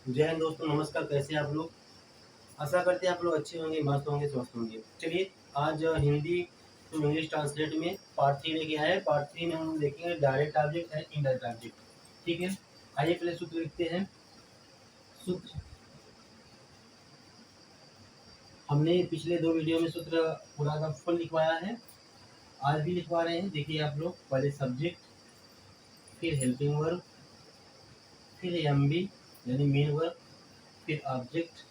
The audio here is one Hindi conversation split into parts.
जय हिंद दोस्तों, नमस्कार। कैसे हैं आप लोग? आशा करते हैं आप लोग अच्छे होंगे, मस्त होंगे, स्वस्थ होंगे। चलिए, आज हिंदी टू इंग्लिश ट्रांसलेट में पार्ट 3 लेके आए हैं। पार्ट 3 में हम देखेंगे direct object and indirect object. ठीक है, आइए पहले सूत्र लिखते हैं। सूत्र हमने पिछले 2 वीडियो में सूत्र पूरा का फुल लिखवाया है, आज भी लिखवा रहे हैं। देखिए आप लोग, पहले सब्जेक्ट, फिर हेल्पिंग वर्ब, फिर एमबी यानी मेन वर्ब, फिर ऑब्जेक्ट।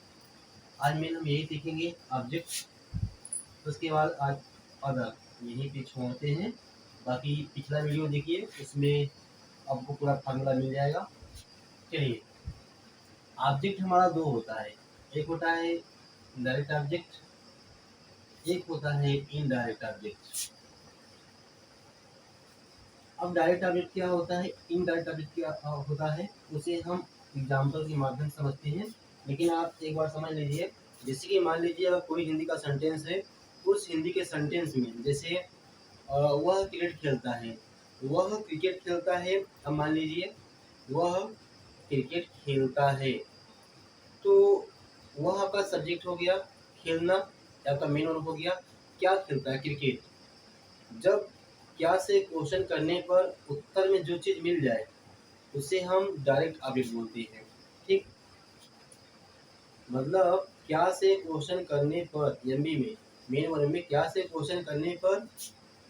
आज मेन हम यही सीखेंगे, ऑब्जेक्ट। उसके बाद आज अदर यहीं पे छोड़ते हैं। बाकी पिछला वीडियो देखिए, उसमें आपको पूरा फार्मूला मिल जाएगा। चलिए, ऑब्जेक्ट हमारा दो होता है, एक होता है डायरेक्ट ऑब्जेक्ट, एक होता है इनडायरेक्ट ऑब्जेक्ट। अब डायरेक्ट ऑब्जेक्ट क्या होता है, इनडायरेक्ट ऑब्जेक्ट क्या होता है, उसे हम एग्जाम्पल के माध्यम से समझते हैं। लेकिन आप एक बार समझ लीजिए, जैसे कि मान लीजिए अगर कोई हिंदी का सेंटेंस है, उस हिंदी के सेंटेंस में जैसे वह क्रिकेट खेलता है, वह क्रिकेट खेलता है। अब मान लीजिए वह क्रिकेट खेलता है, तो वह आपका सब्जेक्ट हो गया, खेलना आपका मेन वर्ब हो गया। क्या खेलता है? क्रिकेट। जब क्या से क्वेश्चन करने पर उत्तर में जो चीज़ मिल जाए उसे हम डायरेक्ट ऑब्जेक्ट बोलते हैं। ठीक, मतलब क्या से क्वेश्चन करने पर एमबी में, मेन वर्ब में क्या से क्वेश्चन करने पर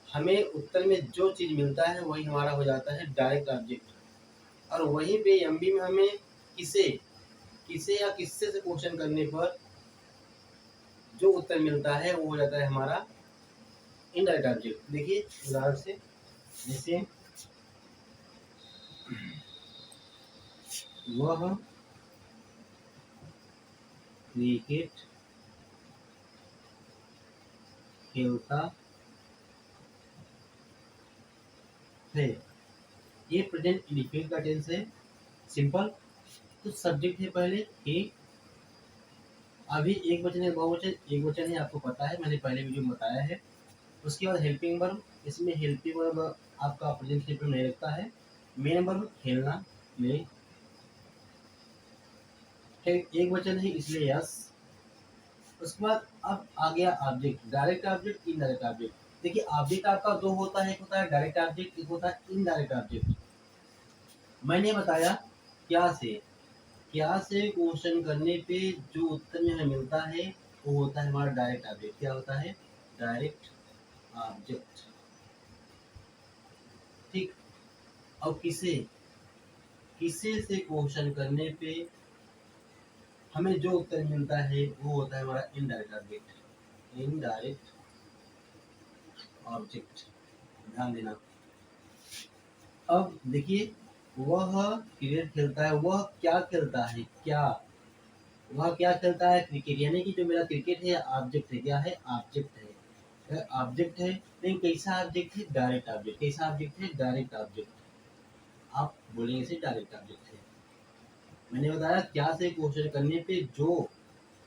हमें उत्तर में जो चीज़ मिलता है वही हमारा हो जाता है डायरेक्ट ऑब्जेक्ट। और वहीं पे एमबी में हमें किसे किसे या किससे से क्वेश्चन करने पर जो उत्तर मिलता है वो हो जाता है हमारा इनडायरेक्ट ऑब्जेक्ट। देखिए उदाहरण से, जैसे वह क्रिकेट खेलता है, ये प्रेजेंट इंडिफिनिट का टेंस है, सिंपल। तो सब्जेक्ट है पहले he, अभी एक वचन है बहुवचन, एक वचन है, आपको पता है, मैंने पहले वीडियो में बताया है। उसके बाद हेल्पिंग वर्ब, इसमें हेल्पिंग वर्ब आपका प्रेजेंट सिंपल नहीं लगता है। मेन वर्ब खेलना में एक वचन है इसलिए यस। उसके बाद अब आ गया object, direct object, indirect object. देखिए ऑब्जेक्ट आपका दो होता है, एक होता है डायरेक्ट ऑब्जेक्ट, एक होता है इनडायरेक्ट ऑब्जेक्ट। मैंने बताया क्या से क्वेश्चन करने पे जो उत्तर में हमें मिलता है वो होता है हमारा डायरेक्ट ऑब्जेक्ट। क्या होता है? Direct object. ठीक, अब किसे किसे से क्वेश्चन करने पे हमें जो उत्तर मिलता है वो होता है हमारा इनडायरेक्ट ऑब्जेक्ट। इनडायरेक्ट ऑब्जेक्ट, ध्यान देना। अब देखिए, वह क्रिकेट खेलता है, वह क्या खेलता है? क्या वह क्या खेलता है? क्रिकेट। यानी कि जो मेरा क्रिकेट है ऑब्जेक्ट है। क्या है? ऑब्जेक्ट है। ऑब्जेक्ट है, लेकिन कैसा ऑब्जेक्ट है? Direct object. कैसा ऑब्जेक्ट है? Direct object. आप बोलेंगे इसे डायरेक्ट ऑब्जेक्ट है। मैंने बताया क्या से क्वेश्चन करने पे जो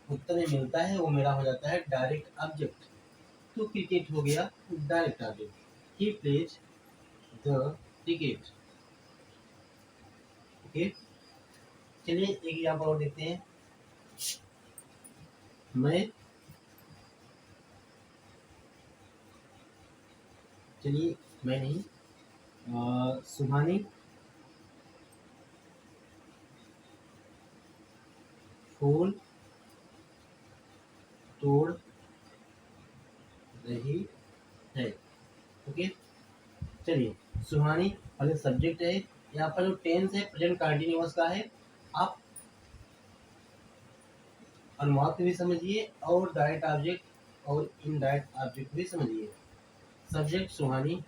उत्तर में मिलता है वो मेरा हो जाता है डायरेक्ट ऑब्जेक्ट। तो क्रिकेट हो गया direct object. He plays the cricket. Okay, चलिए एक एग्जाम्पल और देखते हैं। मैं चलिए मैं नहीं, सुहानी फूल तोड़ रही है। ओके, चलिए, सुहानी पहले सब्जेक्ट है, यहाँ पर जो टेंस है प्रेजेंट कंटिन्यूअस का है। आप अनुवाद भी समझिए और डायरेक्ट ऑब्जेक्ट और इनडायरेक्ट ऑब्जेक्ट भी समझिए। सब्जेक्ट सुहानी,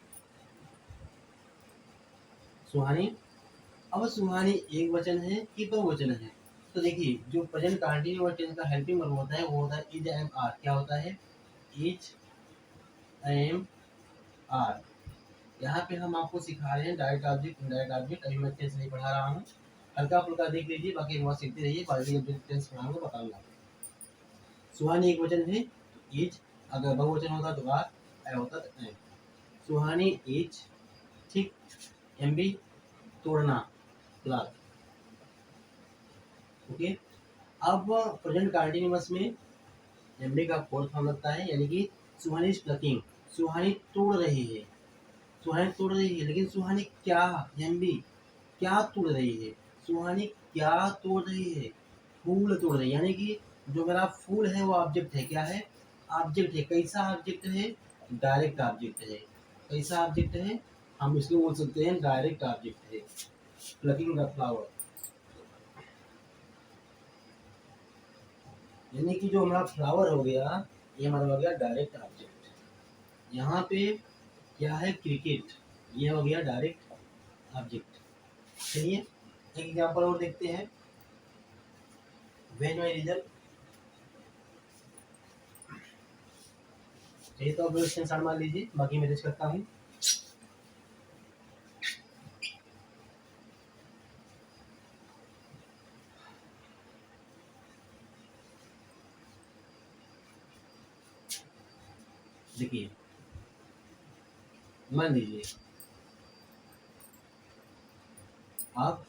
सुहानी। अब सुहानी एक वचन है कि दो वचन है? तो देखिए, जो प्रेजेंट कंटिन्यूअस टेंस का हेल्पिंग वर्ब होता है वो होता है इज एम आर। क्या होता है? Is am are. यहाँ पे हम आपको सिखा रहे हैं डायरेक्ट ऑब्जेक्ट, इनडायरेक्ट ऑब्जेक्ट। अभी मैं टेंस नहीं पढ़ा रहा हूँ, हल्का फुल्का देख लीजिए, बाकी अनुवाद सीखते रहिए। बाकी जब टेंस पढ़ाऊंगा बताऊंगा। सुहानी एक वचन है, इज। अगर बहुवचन होता तो आर, ए होता तो एम। सुहानी इज, ठीक। एमबी तोड़ना, क्लास। ओके। अब प्रेजेंट कंटिन्यूअस में एमडी का फोर्थ फॉर्म लगता है, यानी कि सुहानी इज प्लकिंग, सुहानी तोड़ रही है, सुहानी तोड़ रही है, लेकिन सुहानी क्या, एमडी क्या तोड़ रही है, सुहानी क्या तोड़ रही है, फूल तोड़ रही है, यानी कि जो मेरा फूल है वो ऑब्जेक्ट है, क्या है, ऑब्जेक्ट है। कैसा ऑब्जेक्ट है, डायरेक्ट ऑब्जेक्ट है। कैसा ऑब्जेक्ट है, हम इसको बोल सकते हैं डायरेक्ट ऑब्जेक्ट है। प्लकिंग द फ्लावर, यानी कि जो हमारा फ्लावर हो गया, ये हमारा हो गया डायरेक्ट ऑब्जेक्ट। यहाँ पे क्या है, क्रिकेट, ये हो गया डायरेक्ट ऑब्जेक्ट। चलिए एक एग्जांपल और देखते हैं। व्हेन माय रिजल्ट, चलिए तो अब स्क्रीनशॉट मार लीजिए, बाकी मैं टेस्ट करता हूँ। देखिए मान लीजिए आप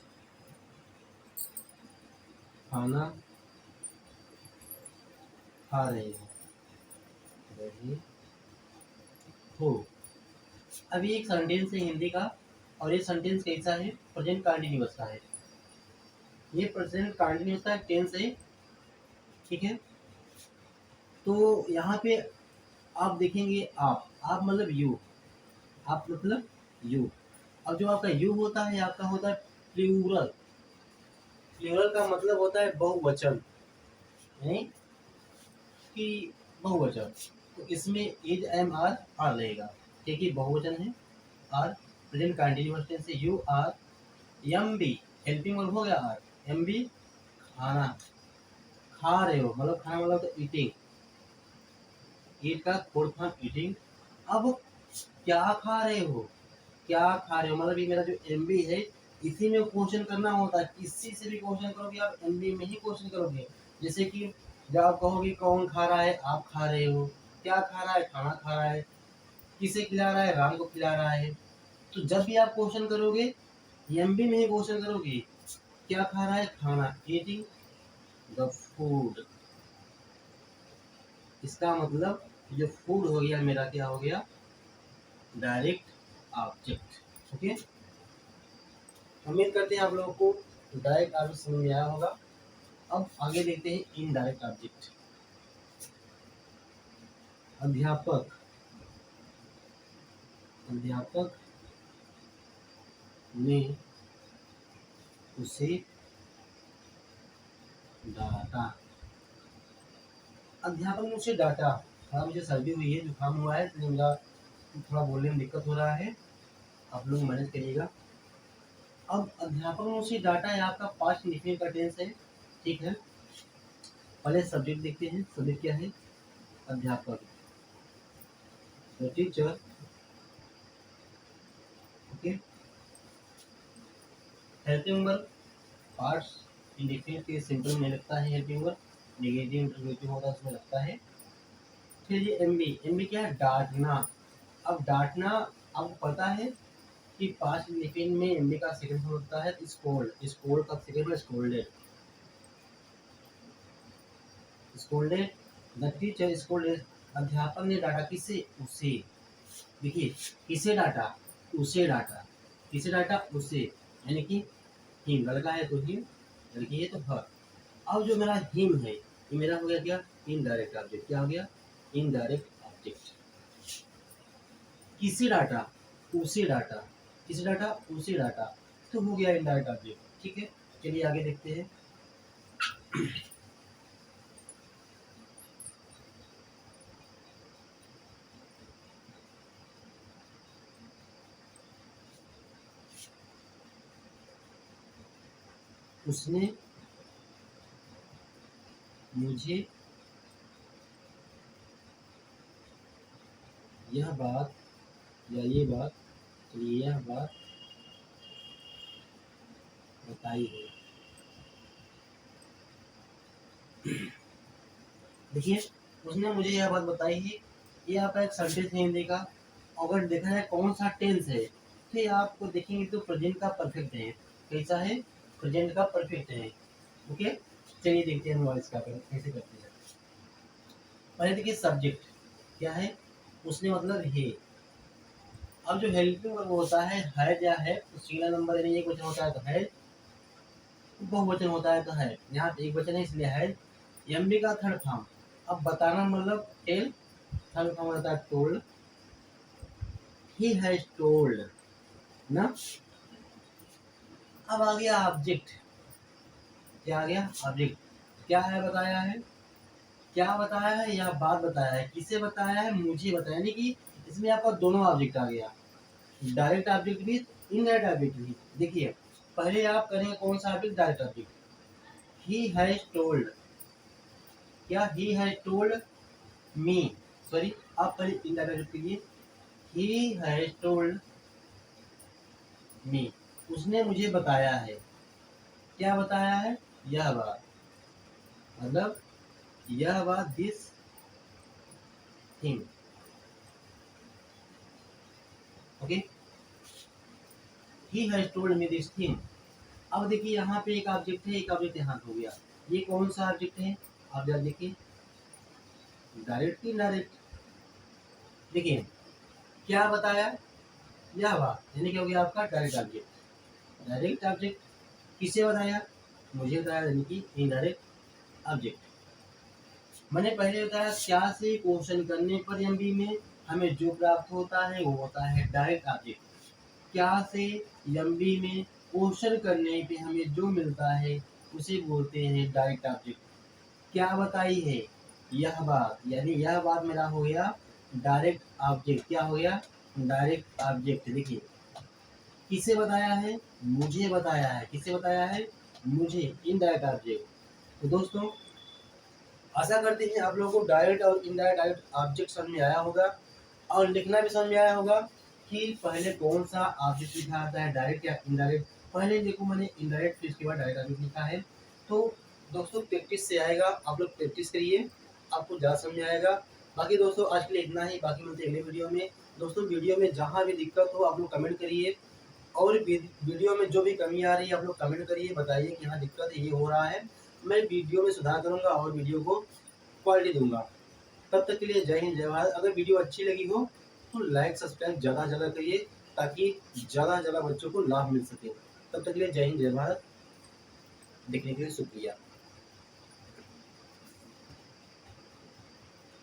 खाना खा रहे हो। अभी एक सेंटेंस है हिंदी का, और ये सेंटेंस कैसा है, प्रेजेंट कंटिन्यूअस का है। ये प्रेजेंट कंटिन्यूअस का टेंस है, ठीक है। तो यहाँ पे आप देखेंगे, आप मतलब यू, आप मतलब यू। अब जो आपका यू होता है, आपका होता है प्लूरल। प्लूरल का मतलब होता है बहुवचन, यानी कि बहुवचन। तो इसमें इज एम आर आर रहेगा, क्योंकि बहुवचन है। आर प्रेजेंट कंटिन्यूअस टेंस से you are, am be helping verb हो गया, आर एम बी खाना खा रहे हो, मतलब खाना मतलब तो ईटिंग, ईट का फोर्थ फॉर्म ईटिंग। अब क्या खा रहे हो, क्या खा रहे हो, मतलब ये मेरा जो एम बी है, इसी में क्वेश्चन करना होता है। किसी से भी क्वेश्चन करोगे आप एम बी में ही क्वेश्चन करोगे। जैसे कि जब आप कहोगे कौन खा रहा है, आप खा रहे हो, क्या खा रहा है, खाना खा रहा है, किसे खिला रहा है, राम को खिला रहा है। तो जब भी आप क्वेश्चन करोगे एम बी में ही क्वेश्चन करोगे, क्या खा रहा है, खाना, ईटिंग द फूड। इसका मतलब जो फूड हो गया मेरा, क्या हो गया, डायरेक्ट ऑब्जेक्ट। ओके, उम्मीद करते हैं आप लोगों को डायरेक्ट ऑब्जेक्ट समझ में आया होगा। अब आगे देखते हैं इनडायरेक्ट ऑब्जेक्ट। अध्यापक, अध्यापक ने उसे डांटा, अध्यापक ने उसे डांटा। हाँ मुझे सर्दी हुई है, जुकाम हुआ है, तो मेरा थोड़ा बोलने में दिक्कत हो रहा है, आप लोग मैनेज करिएगा। अब अध्यापक ने उसे डांटा है, आपका पास्ट इंडेफिनिट का टेंस है, ठीक है। पहले सब्जेक्ट देखते हैं, सब्जेक्ट क्या है, अध्यापक, the teacher. Okay, helping verb parts indefinite के सिंपल में लगता है, हेल्पिंग वर्ब नेगेटिव इंटरोगेटिव होता है उसमें लगता है। फिर ये एमबी, एमबी क्या है, डांटना। अब डांटना आपको पता है कि पास्ट इंडेफिनिट में एमबी का सेकंड फॉर्म होता है स्कोल्ड, स्कोल्ड का second form scolded, scolded the teacher scolded. अध्यापक ने डांटा किसे, उसे। देखिए किसे डांटा, उसे डांटा, किसे डांटा, उसे, यानी कि हिम, लड़का है तो हिम, लड़की है तो हर। अब जो मेरा हिम है, ये मेरा हो गया क्या, इनडायरेक्ट ऑब्जेक्ट। क्या हो गया, इनडायरेक्ट ऑब्जेक्ट। किसे डाटा, उसे डाटा, किसे डाटा, उसे डाटा, तो हो गया इनडायरेक्ट ऑब्जेक्ट। ठीक है, चलिए आगे देखते हैं। उसने मुझे यह बात, या ये बात, चलिए यह बात बताई है। देखिए उसने मुझे यह बात बताई है, ये आपका एक सेंटेंस है हिंदी का। अगर देखा जाए कौन सा टेंस है, तो ये आपको देखेंगे तो प्रेजेंट का परफेक्ट है। कैसा है, प्रेजेंट का परफेक्ट है। ओके, चलिए देखते हैं वॉइस का कैसे करते हैं। पहले देखिए सब्जेक्ट क्या है, उसने मतलब है। अब जो हेल्पिंग वर्ब होता है या है, तो सिंगुलर नंबर यानी एक वचन होता है तो है, बहुवचन होता है तो है। यहाँ पे एक वचन है इसलिए है। एमबी का थर्ड फॉर्म, अब बताना मतलब टेल, थर्ड फॉर्म होता है टोल्ड, ही हैज टोल्ड ना। अब आ गया ऑब्जेक्ट, क्या आ गया ऑब्जेक्ट, क्या है बताया है, क्या बताया है, यह बात बताया है, किसे बताया है, मुझे बताया, यानी कि इसमें आपका दोनों ऑब्जेक्ट आ गया, डायरेक्ट ऑब्जेक्ट भी, इनडायरेक्ट ऑब्जेक्ट भी। देखिए पहले आप करेंगे कौन सा object, direct object, he has told, क्या he has told me, sorry आप पहले इनडायरेक्ट करिए, ही हैज टोल्ड मी, उसने मुझे बताया है, क्या बताया है, यह बात, मतलब यह बात, this thing, okay, he has told me this thing. अब देखिए यहाँ पे एक ऑब्जेक्ट है, एक ऑब्जेक्ट यहाँ हो गया, ये कौन सा ऑब्जेक्ट है, आप जरा देखिए, डायरेक्ट की इनडायरेक्ट, देखिए क्या बताया, यह बात, यानी क्या हो गया आपका डायरेक्ट ऑब्जेक्ट, डायरेक्ट ऑब्जेक्ट, किसे बताया, मुझे बताया, यानी कि इनडायरेक्ट ऑब्जेक्ट। मैंने पहले बताया क्या से क्वेश्चन करने पर एमबी में हमें जो प्राप्त होता है वो होता है डायरेक्ट ऑब्जेक्ट, क्या से एमबी में क्वेश्चन करने पे हमें जो मिलता है उसे बोलते हैं डायरेक्ट ऑब्जेक्ट। क्या बताई है, यह बात, यानी यह बात मेरा हो गया डायरेक्ट ऑब्जेक्ट, क्या हो गया डायरेक्ट ऑब्जेक्ट। देखिए किसे बताया है, मुझे बताया है, किसे बताया है, मुझे, इनडायरेक्ट ऑब्जेक्ट। तो दोस्तों आशा करते हैं आप लोगों को डायरेक्ट और इनडायरेक्ट ऑब्जेक्ट समझ में आया होगा, और लिखना भी समझ में आया होगा कि पहले कौन सा ऑब्जेक्ट लिखा आता है, डायरेक्ट या इनडायरेक्ट। पहले देखो मैंने इनडायरेक्ट फिर इसके बाद डायरेक्ट ऑब्जेक्ट लिखा है। तो दोस्तों प्रैक्टिस से आएगा, आप लोग प्रैक्टिस करिए, आपको ज़्यादा समझ में आएगा। बाकी दोस्तों आज के लिए इतना ही, बाकी मिलते हैं अगले वीडियो में। दोस्तों वीडियो में जहाँ भी दिक्कत हो आप लोग कमेंट करिए, और वीडियो में जो भी कमी आ रही है आप लोग कमेंट करिए, बताइए कि हाँ दिक्कत है, ये हो रहा है, मैं वीडियो में सुधार करूँगा और वीडियो को क्वालिटी दूंगा। तब तक के लिए जय हिंद जय भारत। अगर वीडियो अच्छी लगी हो तो लाइक सब्सक्राइब ज़्यादा से ज़्यादा करिए, ताकि ज़्यादा से ज़्यादा बच्चों को लाभ मिल सके। तब तक के लिए जय हिंद जय भारत, देखने के लिए शुक्रिया।